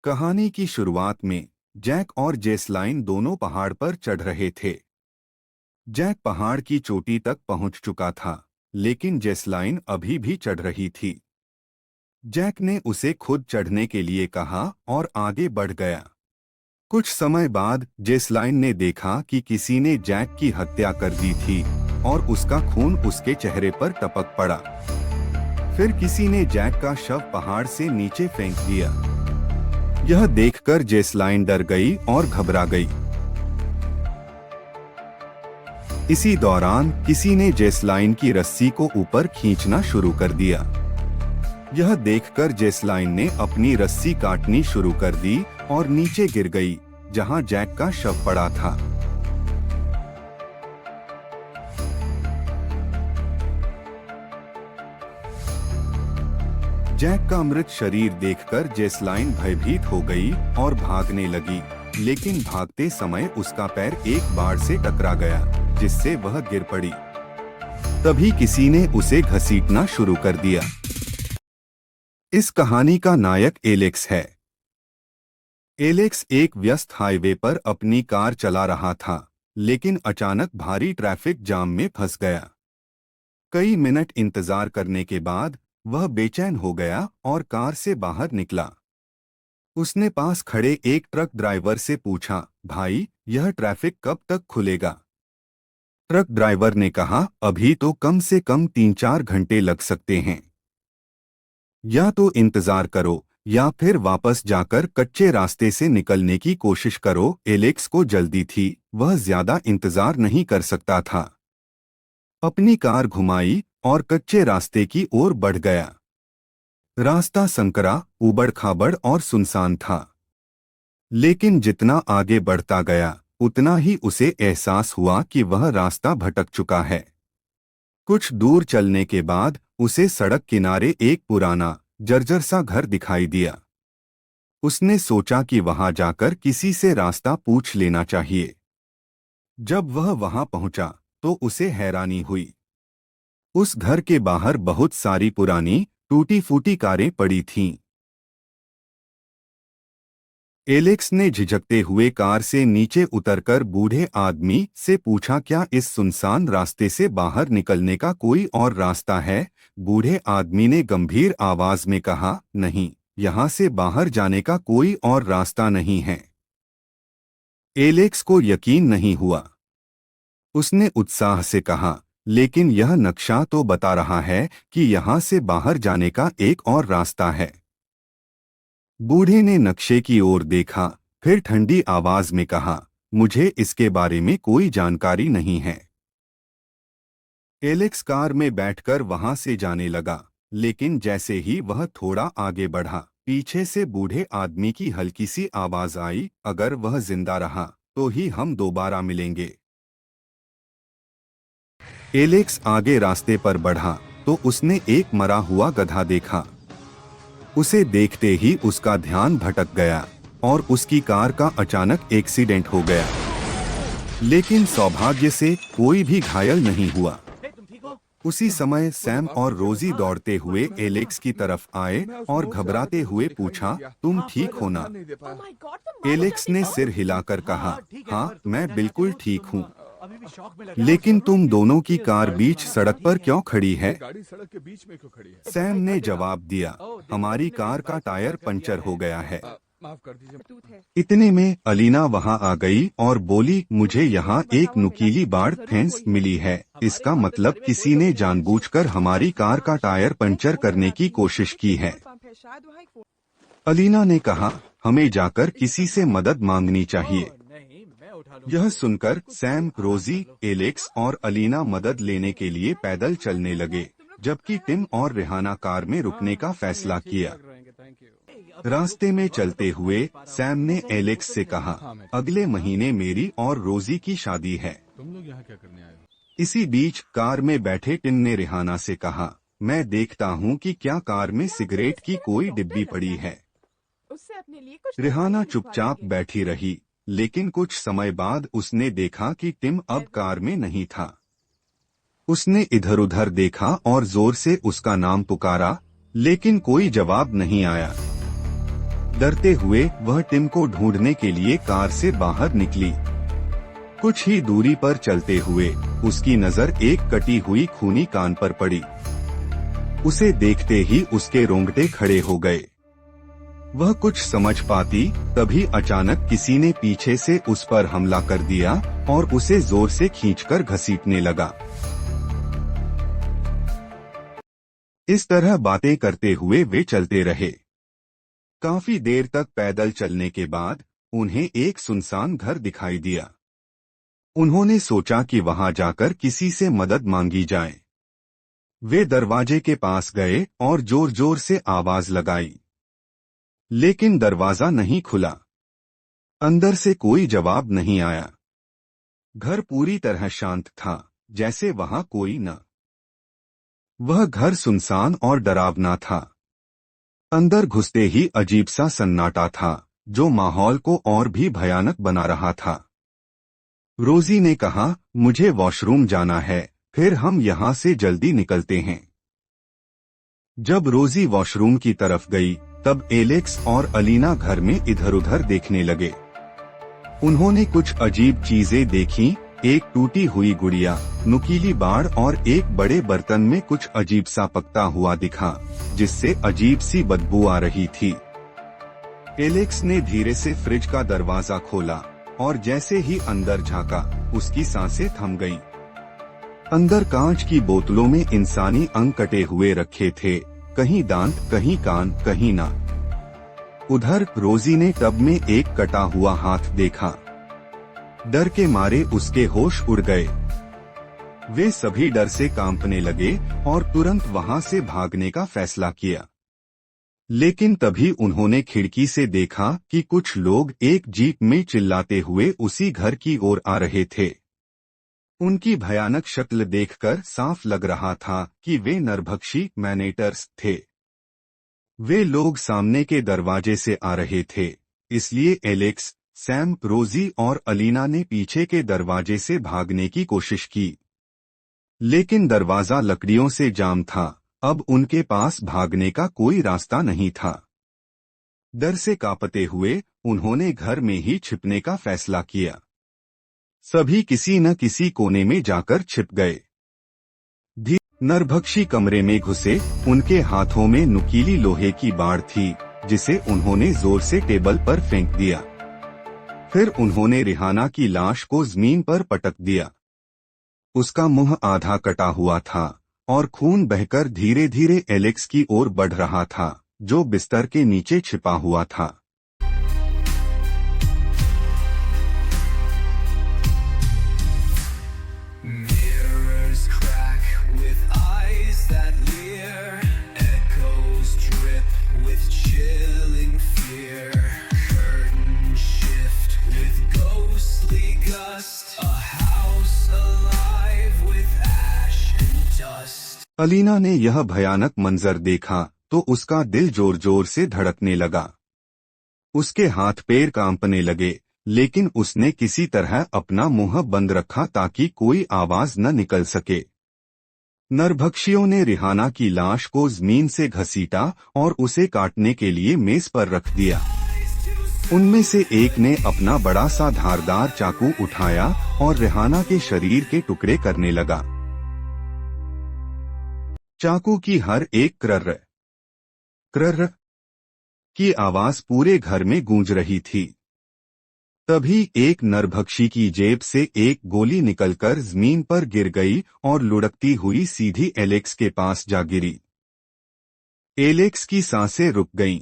कहानी की शुरुआत में जैक और जेसलाइन दोनों पहाड़ पर चढ़ रहे थे। जैक पहाड़ की चोटी तक पहुंच चुका था, लेकिन जेसलाइन अभी भी चढ़ रही थी। जैक ने उसे खुद चढ़ने के लिए कहा और आगे बढ़ गया। कुछ समय बाद जेसलाइन ने देखा कि किसी ने जैक की हत्या कर दी थी और उसका खून उसके चेहरे पर टपक पड़ा। फिर किसी ने जैक का शव पहाड़ से नीचे फेंक दिया। यह देखकर जेसलाइन डर गई और घबरा गई। इसी दौरान किसी ने जेसलाइन की रस्सी को ऊपर खींचना शुरू कर दिया। यह देखकर जेसलाइन ने अपनी रस्सी काटनी शुरू कर दी और नीचे गिर गई, जहां जैक का शव पड़ा था। जैक का मृत शरीर देखकर जेसलाइन भयभीत हो गई और भागने लगी, लेकिन भागते समय उसका पैर एक बाड़ से टकरा गया, जिससे वह गिर पड़ी। तभी किसी ने उसे घसीटना शुरू कर दिया। इस कहानी का नायक एलेक्स है। एलेक्स एक व्यस्त हाईवे पर अपनी कार चला रहा था, लेकिन अचानक भारी ट्रैफिक जाम में फंस गया। कई मिनट इंतजार करने के बाद वह बेचैन हो गया और कार से बाहर निकला। उसने पास खड़े एक ट्रक ड्राइवर से पूछा, भाई, यह ट्रैफिक कब तक खुलेगा? ट्रक ड्राइवर ने कहा, अभी तो कम से कम 3-4 घंटे लग सकते हैं। या तो इंतजार करो या फिर वापस जाकर कच्चे रास्ते से निकलने की कोशिश करो। एलेक्स को जल्दी थी, वह ज्यादा इंतजार नहीं कर सकता था। अपनी कार घुमाई और कच्चे रास्ते की ओर बढ़ गया। रास्ता संकरा, ऊबड़-खाबड़ और सुनसान था। लेकिन जितना आगे बढ़ता गया, उतना ही उसे एहसास हुआ कि वह रास्ता भटक चुका है। कुछ दूर चलने के बाद उसे सड़क किनारे एक पुराना, जर्जर सा घर दिखाई दिया। उसने सोचा कि वहां जाकर किसी से रास्ता पूछ लेना चाहिए। जब वह वहां पहुंचा, तो उसे हैरानी हुई। उस घर के बाहर बहुत सारी पुरानी, टूटी-फूटी कारें पड़ी थीं। एलेक्स ने झिझकते हुए कार से नीचे उतरकर बूढ़े आदमी से पूछा, क्या इस सुनसान रास्ते से बाहर निकलने का कोई और रास्ता है? बूढ़े आदमी ने गंभीर आवाज में कहा, नहीं, यहाँ से बाहर जाने का कोई और रास्ता नहीं है। एलेक्स को यकीन नहीं हुआ। उसने उत्साह से कहा, लेकिन यह नक्शा तो बता रहा है कि यहाँ से बाहर जाने का एक और रास्ता है। बूढ़े ने नक्शे की ओर देखा, फिर ठंडी आवाज में कहा, मुझे इसके बारे में कोई जानकारी नहीं है। एलेक्स कार में बैठकर वहां से जाने लगा, लेकिन जैसे ही वह थोड़ा आगे बढ़ा, पीछे से बूढ़े आदमी की हल्की सी आवाज आई, अगर वह जिंदा रहा तो ही हम दोबारा मिलेंगे। एलेक्स आगे रास्ते पर बढ़ा तो उसने एक मरा हुआ गधा देखा। उसे देखते ही उसका ध्यान भटक गया और उसकी कार का अचानक एक्सीडेंट हो गया। लेकिन सौभाग्य से कोई भी घायल नहीं हुआ। उसी समय सैम और रोजी दौड़ते हुए एलेक्स की तरफ आए और घबराते हुए पूछा, तुम ठीक हो ना? एलेक्स ने सिर हिलाकर कहा, हाँ, मैं बिल्कुल ठीक हूँ। लेकिन तुम दोनों की कार बीच सड़क पर क्यों खड़ी है? गाड़ी सड़क के बीच में क्यों खड़ी है? सैम ने जवाब दिया, हमारी कार का टायर पंचर हो गया है। माफ कर दीजिए। इतने में अलीना वहां आ गई और बोली, मुझे यहाँ एक नुकीली बाड़ फेंस मिली है। इसका मतलब किसी ने जानबूझकर हमारी कार का टायर पंचर करने की कोशिश की है। अलीना ने कहा, हमें जाकर किसी से मदद मांगनी चाहिए। यह सुनकर सैम, रोजी, एलेक्स और अलीना मदद लेने के लिए पैदल चलने लगे, जबकि टिम और रेहाना कार में रुकने का फैसला किया। रास्ते में चलते हुए सैम ने एलेक्स से कहा, अगले महीने मेरी और रोजी की शादी है। तुम लोग यहाँ क्या करने आए हो? इसी बीच कार में बैठे टिम ने रेहाना से कहा, मैं देखता हूँ कि क्या कार में सिगरेट की कोई डिब्बी पड़ी है। रेहाना चुपचाप बैठी रही, लेकिन कुछ समय बाद उसने देखा कि टिम अब कार में नहीं था। उसने इधर-उधर देखा और जोर से उसका नाम पुकारा, लेकिन कोई जवाब नहीं आया। डरते हुए वह टिम को ढूंढने के लिए कार से बाहर निकली। कुछ ही दूरी पर चलते हुए उसकी नजर एक कटी हुई खूनी कान पर पड़ी। उसे देखते ही उसके रोंगटे खड़े हो गए। वह कुछ समझ पाती तभी अचानक किसी ने पीछे से उस पर हमला कर दिया और उसे जोर से खींचकर घसीटने लगा। इस तरह बातें करते हुए वे चलते रहे। काफी देर तक पैदल चलने के बाद उन्हें एक सुनसान घर दिखाई दिया। उन्होंने सोचा कि वहां जाकर किसी से मदद मांगी जाए। वे दरवाजे के पास गए और जोर जोर से आवाज लगाई, लेकिन दरवाजा नहीं खुला। अंदर से कोई जवाब नहीं आया। घर पूरी तरह शांत था, जैसे वहां कोई न। वह घर सुनसान और डरावना था। अंदर घुसते ही अजीब सा सन्नाटा था, जो माहौल को और भी भयानक बना रहा था। रोजी ने कहा, मुझे वॉशरूम जाना है, फिर हम यहाँ से जल्दी निकलते हैं। जब रोजी वॉशरूम की तरफ गई, तब एलेक्स और अलीना घर में इधर उधर देखने लगे। उन्होंने कुछ अजीब चीजें देखीं, एक टूटी हुई गुड़िया, नुकीली बाड़ और एक बड़े बर्तन में कुछ अजीब सा पकता हुआ दिखा, जिससे अजीब सी बदबू आ रही थी। एलेक्स ने धीरे से फ्रिज का दरवाजा खोला और जैसे ही अंदर झांका, उसकी सांसें थम गईं। अंदर कांच की बोतलों में इंसानी अंग कटे हुए रखे थे, कहीं दांत, कहीं कान, कहीं नाक। उधर रोजी ने टब में एक कटा हुआ हाथ देखा। डर के मारे उसके होश उड़ गए। वे सभी डर से कांपने लगे और तुरंत वहां से भागने का फैसला किया। लेकिन तभी उन्होंने खिड़की से देखा कि कुछ लोग एक जीप में चिल्लाते हुए उसी घर की ओर आ रहे थे। उनकी भयानक शक्ल देखकर साफ लग रहा था कि वे नरभक्षी मैनेटर्स थे। वे लोग सामने के दरवाजे से आ रहे थे, इसलिए एलेक्स, सैम, रोजी और अलीना ने पीछे के दरवाजे से भागने की कोशिश की। लेकिन दरवाजा लकड़ियों से जाम था, अब उनके पास भागने का कोई रास्ता नहीं था। डर से कांपते हुए उन्होंने घर में ही छिपने का फैसला किया। सभी किसी न किसी कोने में जाकर छिप गए। नरभक्षी कमरे में घुसे। उनके हाथों में नुकीली लोहे की बाड़ थी, जिसे उन्होंने जोर से टेबल पर फेंक दिया। फिर उन्होंने रिहाना की लाश को जमीन पर पटक दिया। उसका मुंह आधा कटा हुआ था और खून बहकर धीरे धीरे एलेक्स की ओर बढ़ रहा था, जो बिस्तर के नीचे छिपा हुआ था। अलीना ने यह भयानक मंजर देखा तो उसका दिल जोर जोर से धड़कने लगा। उसके हाथ पैर कांपने लगे, लेकिन उसने किसी तरह अपना मुंह बंद रखा ताकि कोई आवाज न निकल सके। नरभक्षियों ने रिहाना की लाश को जमीन से घसीटा और उसे काटने के लिए मेज पर रख दिया। उनमें से एक ने अपना बड़ा सा धारदार चाकू उठाया और रिहाना के शरीर के टुकड़े करने लगा। चाकू की हर एक कर्र कर्र की आवाज पूरे घर में गूंज रही थी। तभी एक नरभक्षी की जेब से एक गोली निकलकर जमीन पर गिर गई और लुढ़कती हुई सीधी एलेक्स के पास जा गिरी। एलेक्स की सांसें रुक गईं।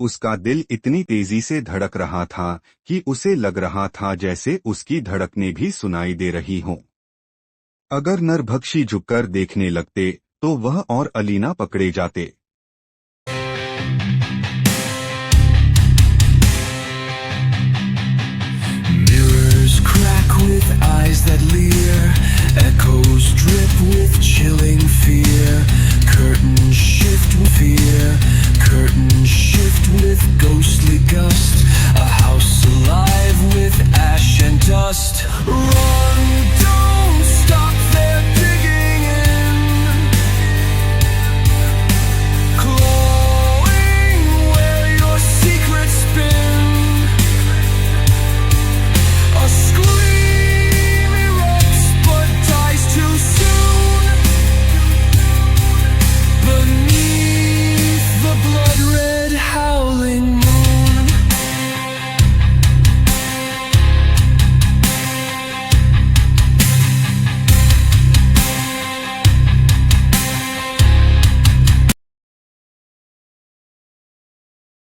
उसका दिल इतनी तेजी से धड़क रहा था कि उसे लग रहा था जैसे उसकी धड़कनें भी सुनाई दे रही हों। अगर नरभक्षी झुककर देखने लगते तो वह और अलीना पकड़े जाते। Mirrors crack with eyes that leer, echoes drip with chilling